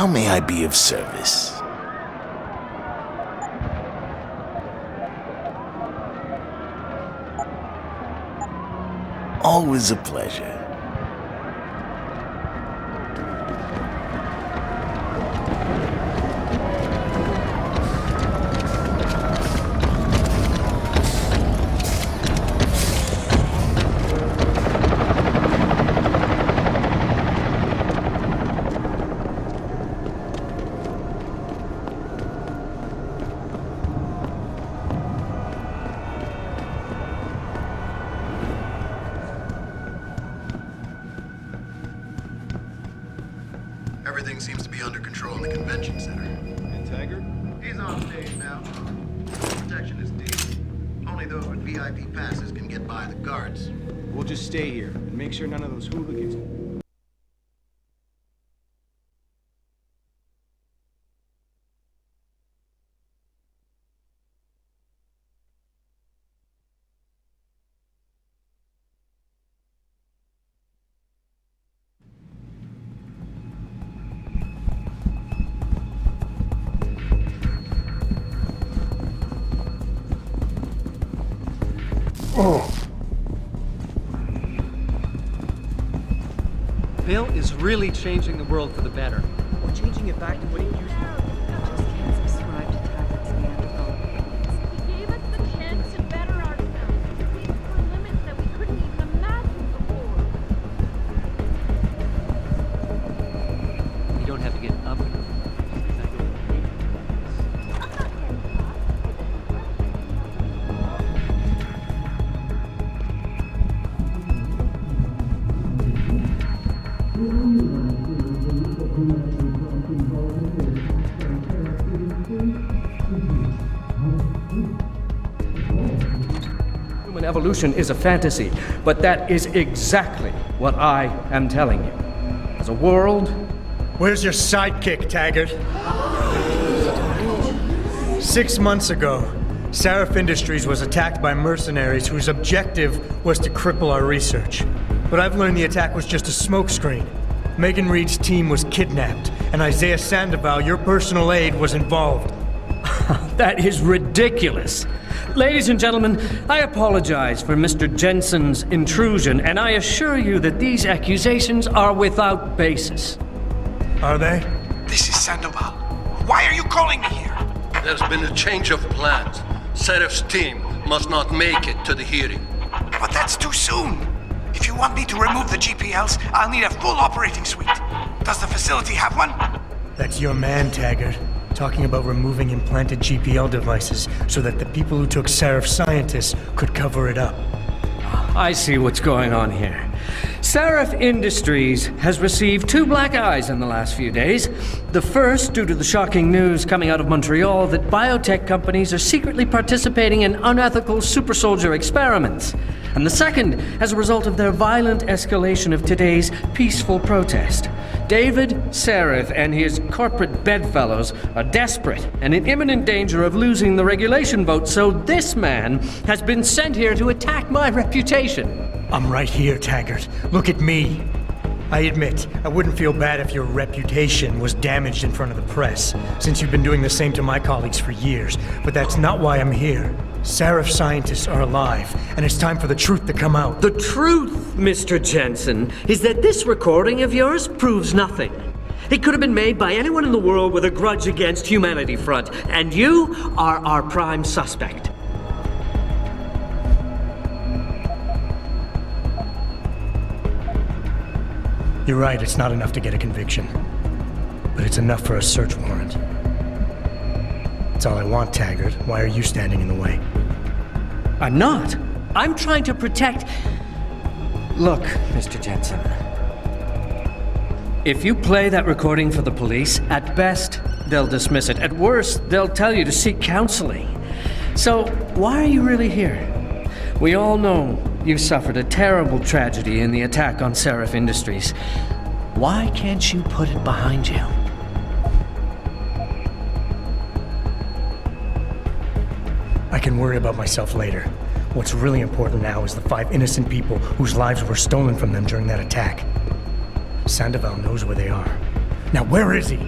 How may I be of service? Always a pleasure. Everything seems to be under control in the convention center. And Taggart? He's on stage now. Protection is deep. Only those with VIP passes can get by the guards. We'll just stay here and make sure none of those hooligans... Bill is really changing the world for the better. We're changing it back to what it used to be. Just can't subscribe to Taggart's Neanderthal. He gave us the chance to better ourselves. We explore limits that we couldn't even imagine before. You don't have to get up. Human evolution is a fantasy, but that is exactly what I am telling you. As a world... Where's your sidekick, Taggart? 6 months ago, Sarif Industries was attacked by mercenaries whose objective was to cripple our research. But I've learned the attack was just a smokescreen. Megan Reed's team was kidnapped, and Isaiah Sandoval, your personal aide, was involved. That is ridiculous. Ladies and gentlemen, I apologize for Mr. Jensen's intrusion, and I assure you that these accusations are without basis. Are they? This is Sandoval. Why are you calling me here? There's been a change of plans. Sarif's team must not make it to the hearing. But that's too soon. If you want me to remove the GPLs, I'll need a full operating suite. Does the facility have one? That's your man, Taggart. Talking about removing implanted GPL devices so that the people who took Sarif scientists could cover it up. I see what's going on here. Sarif Industries has received 2 black eyes in the last few days. The first, due to the shocking news coming out of Montreal that biotech companies are secretly participating in unethical super soldier experiments. And the second, as a result of their violent escalation of today's peaceful protest. David Sarif and his corporate bedfellows are desperate and in imminent danger of losing the regulation vote, so this man has been sent here to attack my reputation. I'm right here, Taggart. Look at me. I admit, I wouldn't feel bad if your reputation was damaged in front of the press, since you've been doing the same to my colleagues for years, but that's not why I'm here. Sarif scientists are alive, and it's time for the truth to come out. The truth, Mr. Jensen, is that this recording of yours proves nothing. It could have been made by anyone in the world with a grudge against Humanity Front, and you are our prime suspect. You're right, it's not enough to get a conviction. But it's enough for a search warrant. That's all I want, Taggart. Why are you standing in the way? I'm not. I'm trying to protect... Look, Mr. Jensen. If you play that recording for the police, at best, they'll dismiss it. At worst, they'll tell you to seek counseling. So, why are you really here? We all know you suffered a terrible tragedy in the attack on Sarif Industries. Why can't you put it behind you? I can worry about myself later. What's really important now is the 5 innocent people whose lives were stolen from them during that attack. Sandoval knows where they are. Now where is he?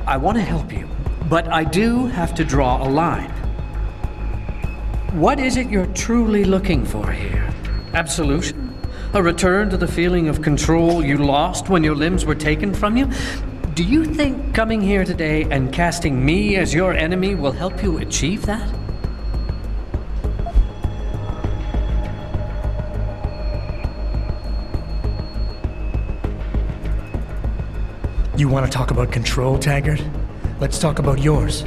I want to help you, but I do have to draw a line. What is it you're truly looking for here? Absolution? A return to the feeling of control you lost when your limbs were taken from you? Do you think coming here today and casting me as your enemy will help you achieve that? You want to talk about control, Taggart? Let's talk about yours.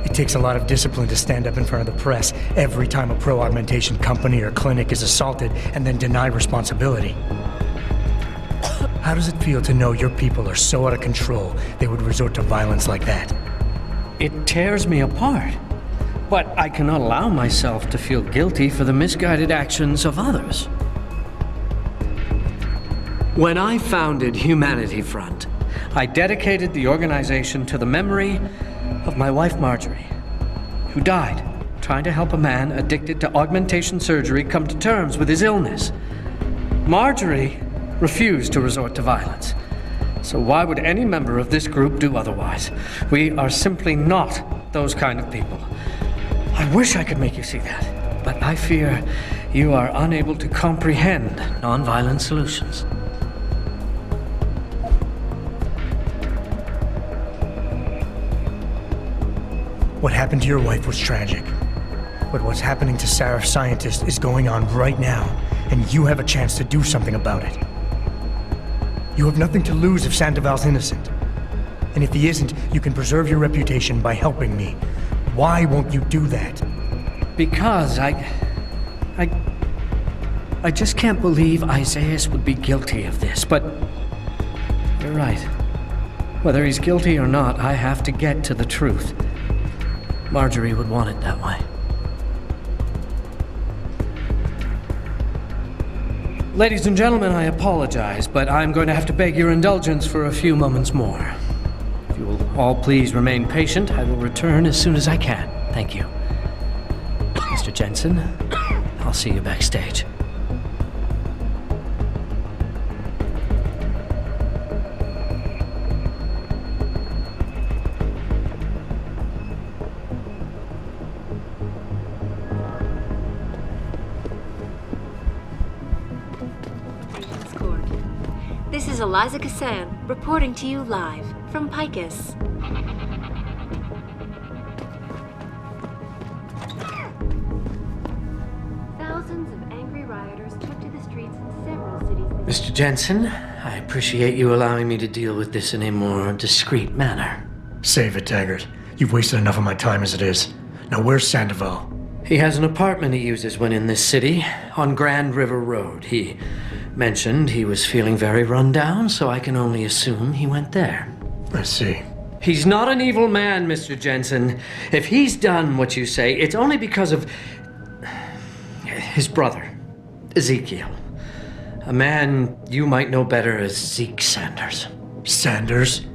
It takes a lot of discipline to stand up in front of the press every time a pro-augmentation company or clinic is assaulted and then denied responsibility. How does it feel to know your people are so out of control they would resort to violence like that? It tears me apart. But I cannot allow myself to feel guilty for the misguided actions of others. When I founded Humanity Front, I dedicated the organization to the memory of my wife Marjorie, who died trying to help a man addicted to augmentation surgery come to terms with his illness. Marjorie refused to resort to violence. So why would any member of this group do otherwise? We are simply not those kind of people. I wish I could make you see that, but I fear you are unable to comprehend nonviolent solutions. What happened to your wife was tragic. But what's happening to Sarif scientists is going on right now, and you have a chance to do something about it. You have nothing to lose if Sandoval's innocent. And if he isn't, you can preserve your reputation by helping me. Why won't you do that? Because I just can't believe Isaias would be guilty of this, but you're right. Whether he's guilty or not, I have to get to the truth. Marjorie would want it that way. Ladies and gentlemen, I apologize, but I'm going to have to beg your indulgence for a few moments more. If you will all please remain patient, I will return as soon as I can. Thank you. Mr. Jensen, I'll see you backstage. This is Eliza Kassan, reporting to you live from Picus. Thousands of angry rioters took to the streets in several cities. Mr. Jensen, I appreciate you allowing me to deal with this in a more discreet manner. Save it, Taggart. You've wasted enough of my time as it is. Now where's Sandoval? He has an apartment he uses when in this city, on Grand River Road. He mentioned he was feeling very run down, so I can only assume he went there. I see. He's not an evil man, Mr. Jensen. If he's done what you say, it's only because of his brother, Ezekiel. A man you might know better as Zeke Sanders. Sanders?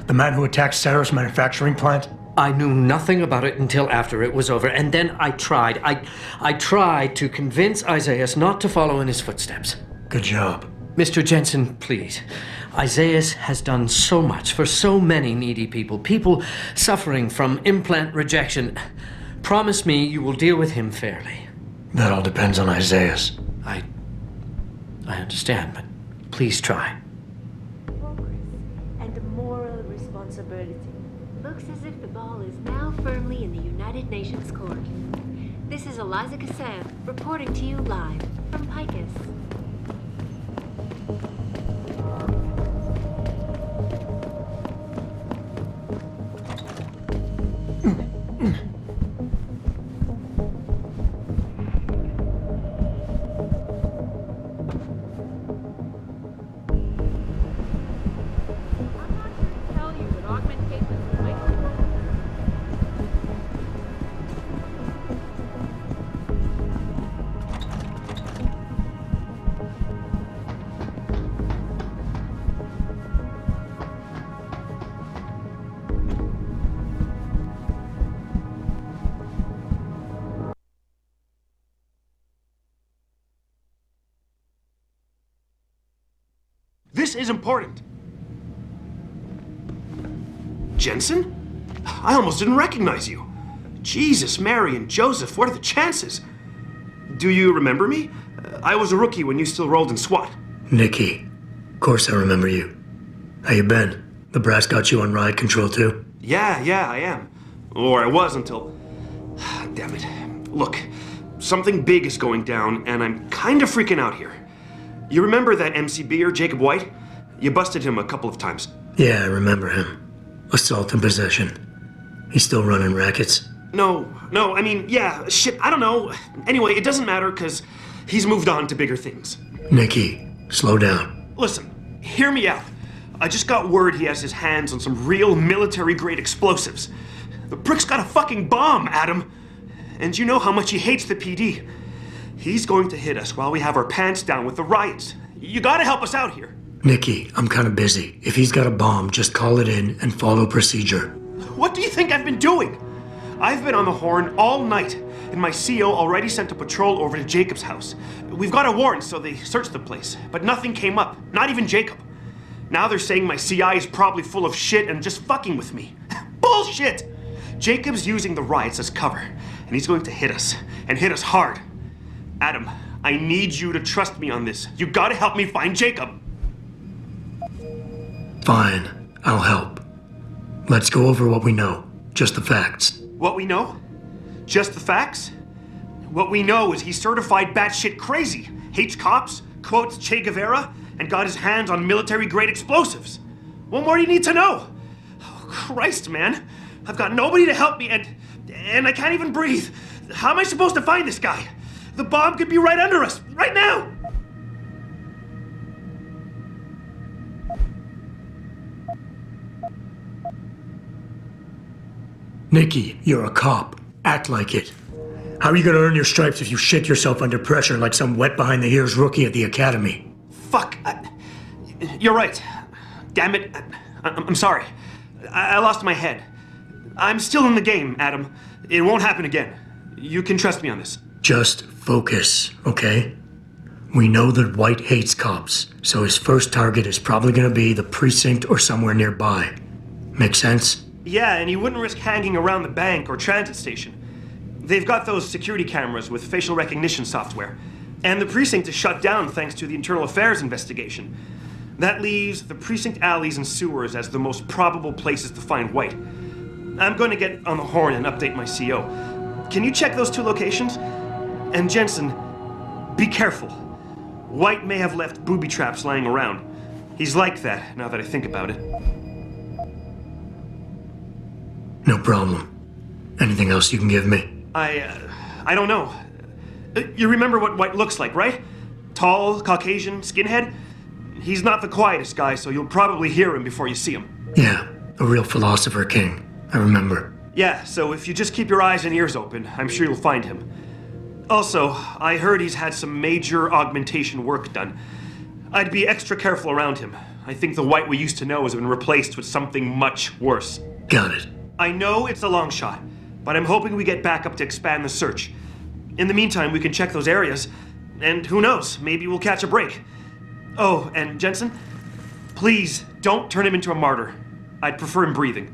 The man who attacked Sarif's manufacturing plant? I knew nothing about it until after it was over, and then I tried. I tried to convince Isaias not to follow in his footsteps. Good job. Mr. Jensen, please. Isaias has done so much for so many needy people. People suffering from implant rejection. Promise me you will deal with him fairly. That all depends on Isaias. I understand, but please try. Progress and moral responsibility. Looks as if the ball is now firmly in the United Nations court. This is Eliza Kassan, reporting to you live from Picus. This is important. Jensen? I almost didn't recognize you. Jesus, Mary, and Joseph, what are the chances? Do you remember me? I was a rookie when you still rolled in SWAT. Nikki. Of course I remember you. How you been? The brass got you on ride control too? Yeah, I am. Or I was until... Damn it. Look, something big is going down, and I'm kind of freaking out here. You remember that MCBer, Jacob White? You busted him a couple of times. Yeah, I remember him. Assault and possession. He's still running rackets? No, I mean, yeah, shit, I don't know. Anyway, it doesn't matter, because he's moved on to bigger things. Nikki, slow down. Listen, hear me out. I just got word he has his hands on some real military-grade explosives. The prick's got a fucking bomb, Adam. And you know how much he hates the PD. He's going to hit us while we have our pants down with the riots. You gotta help us out here. Nikki, I'm kinda busy. If he's got a bomb, just call it in and follow procedure. What do you think I've been doing? I've been on the horn all night, and my CO already sent a patrol over to Jacob's house. We've got a warrant, so they searched the place, but nothing came up, not even Jacob. Now they're saying my CI is probably full of shit and just fucking with me. Bullshit! Jacob's using the riots as cover, and he's going to hit us, and hit us hard. Adam, I need you to trust me on this. You gotta help me find Jacob. Fine, I'll help. Let's go over what we know. Just the facts. What we know? Just the facts? What we know is he's certified batshit crazy, hates cops, quotes Che Guevara, and got his hands on military-grade explosives. What more do you need to know? Oh, Christ, man. I've got nobody to help me, and I can't even breathe. How am I supposed to find this guy? The bomb could be right under us, right now! Nikki, you're a cop. Act like it. How are you gonna earn your stripes if you shit yourself under pressure like some wet behind the ears rookie at the academy? Fuck. You're right. Damn it. I'm sorry. I lost my head. I'm still in the game, Adam. It won't happen again. You can trust me on this. Just focus, okay? We know that White hates cops, so his first target is probably gonna be the precinct or somewhere nearby. Make sense? Yeah, and he wouldn't risk hanging around the bank or transit station. They've got those security cameras with facial recognition software. And the precinct is shut down thanks to the internal affairs investigation. That leaves the precinct alleys and sewers as the most probable places to find White. I'm going to get on the horn and update my CO. Can you check those two locations? And Jensen, be careful. White may have left booby traps lying around. He's like that, now that I think about it. No problem. Anything else you can give me? I don't know. You remember what White looks like, right? Tall, Caucasian, skinhead? He's not the quietest guy, so you'll probably hear him before you see him. Yeah, a real philosopher king. I remember. Yeah, so if you just keep your eyes and ears open, I'm sure you'll find him. Also, I heard he's had some major augmentation work done. I'd be extra careful around him. I think the White we used to know has been replaced with something much worse. Got it. I know it's a long shot, but I'm hoping we get backup to expand the search. In the meantime, we can check those areas, and who knows, maybe we'll catch a break. Oh, and Jensen, please don't turn him into a martyr. I'd prefer him breathing.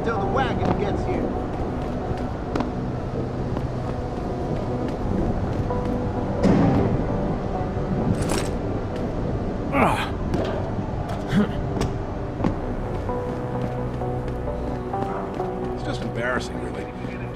until the wagon gets here. It's just embarrassing, really.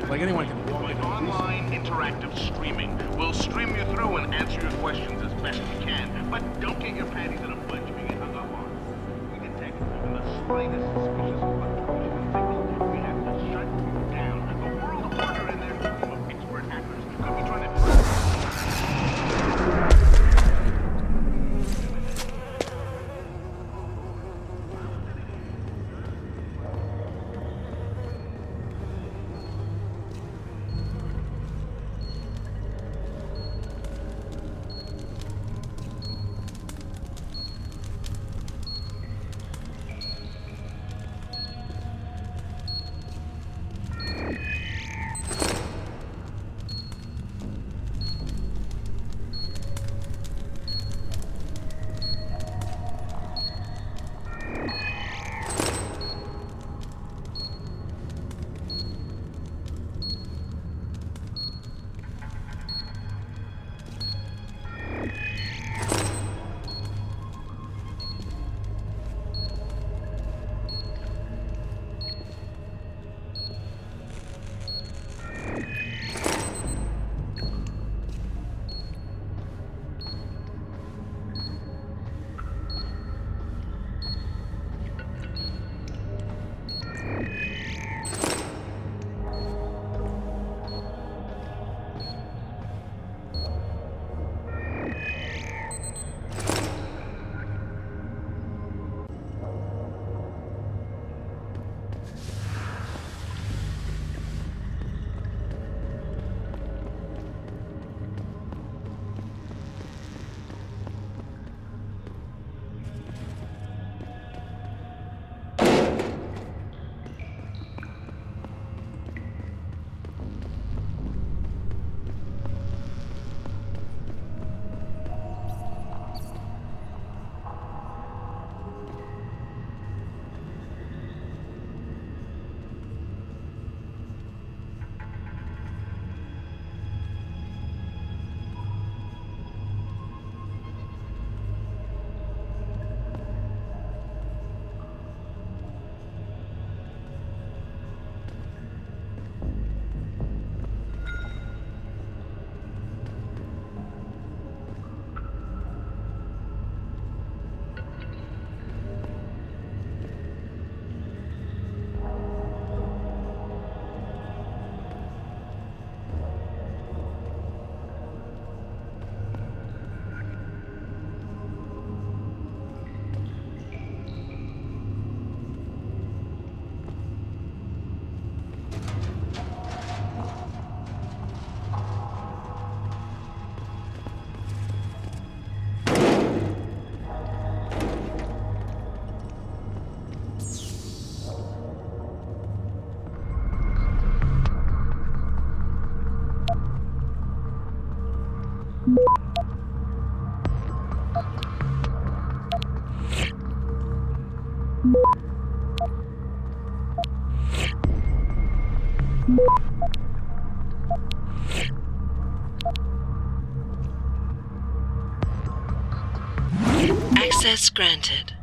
Like anyone can walk in. Online interactive streaming. We'll stream you through and answer your questions as best we can. But don't get your panties in a bunch if you get hung up on. We detect even the slightest suspicious fluctuation in signal. We have to shut you down. The world order and their team of expert hackers could be trying to... Access granted.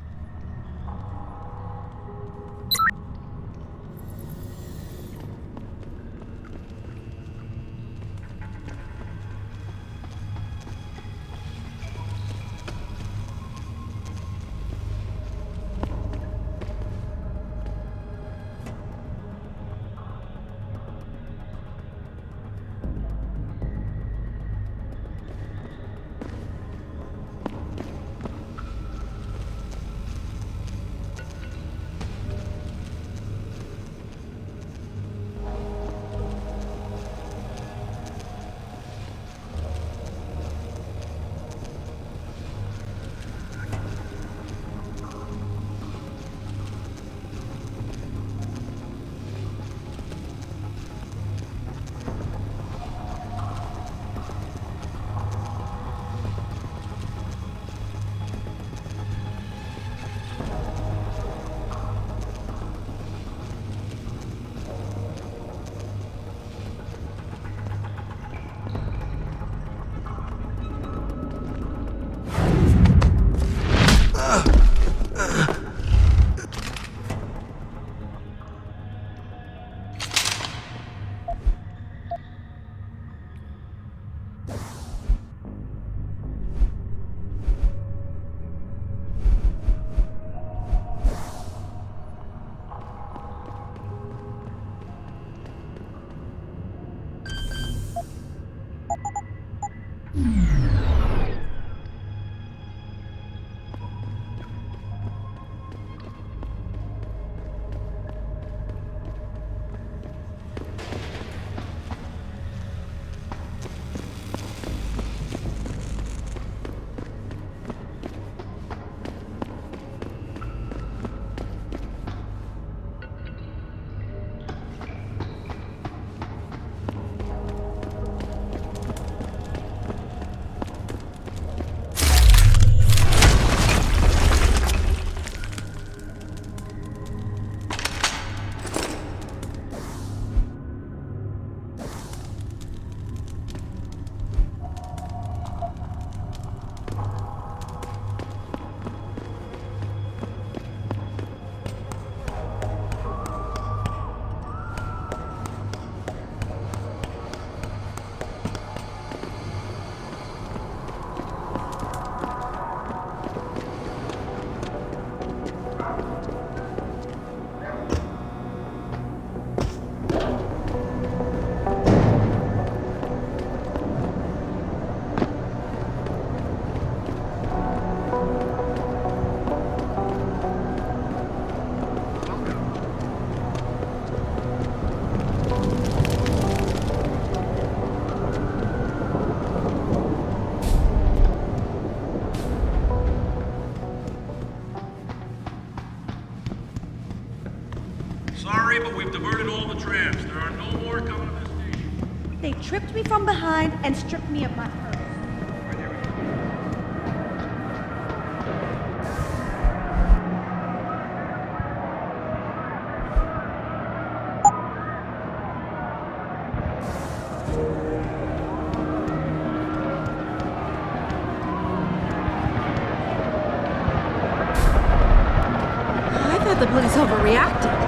sorry, but we've diverted all the trams. There are no more coming to this station. They tripped me from behind and stripped me of my purse. The police overreacted.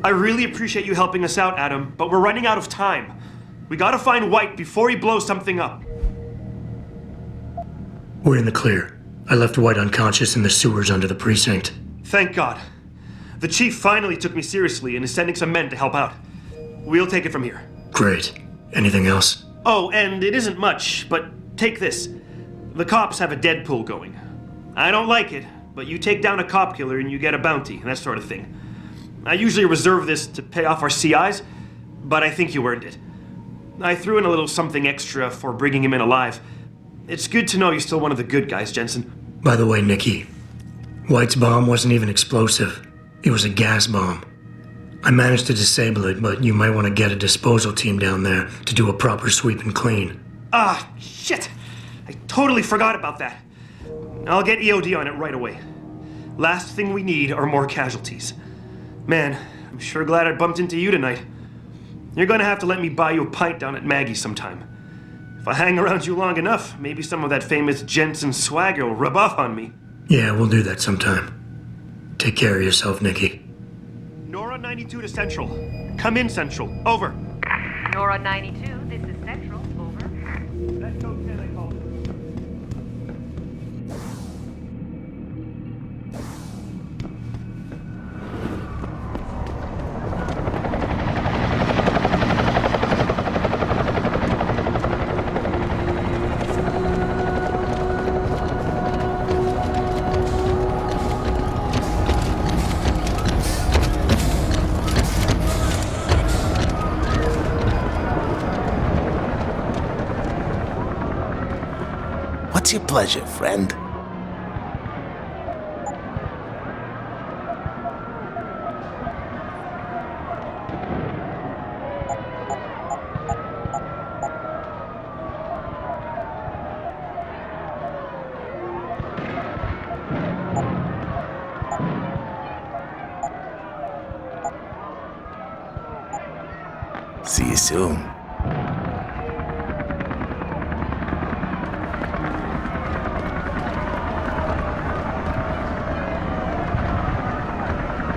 I really appreciate you helping us out, Adam, but we're running out of time. We gotta find White before he blows something up. We're in the clear. I left White unconscious in the sewers under the precinct. Thank God. The chief finally took me seriously and is sending some men to help out. We'll take it from here. Great. Anything else? Oh, and it isn't much, but take this. The cops have a Deadpool going. I don't like it, but you take down a cop killer and you get a bounty, that sort of thing. I usually reserve this to pay off our CIs, but I think you earned it. I threw in a little something extra for bringing him in alive. It's good to know you're still one of the good guys, Jensen. By the way, Nikki, White's bomb wasn't even explosive. It was a gas bomb. I managed to disable it, but you might want to get a disposal team down there to do a proper sweep and clean. Ah, shit! I totally forgot about that. I'll get EOD on it right away. Last thing we need are more casualties. Man, I'm sure glad I bumped into you tonight. You're gonna have to let me buy you a pint down at Maggie's sometime. If I hang around you long enough, maybe some of that famous Jensen swagger will rub off on me. Yeah, we'll do that sometime. Take care of yourself, Nikki. Nora 92 to Central. Come in, Central. Over. Nora 92, this is Central. Over. That's code 10, I called it. What's your pleasure, friend? See you soon.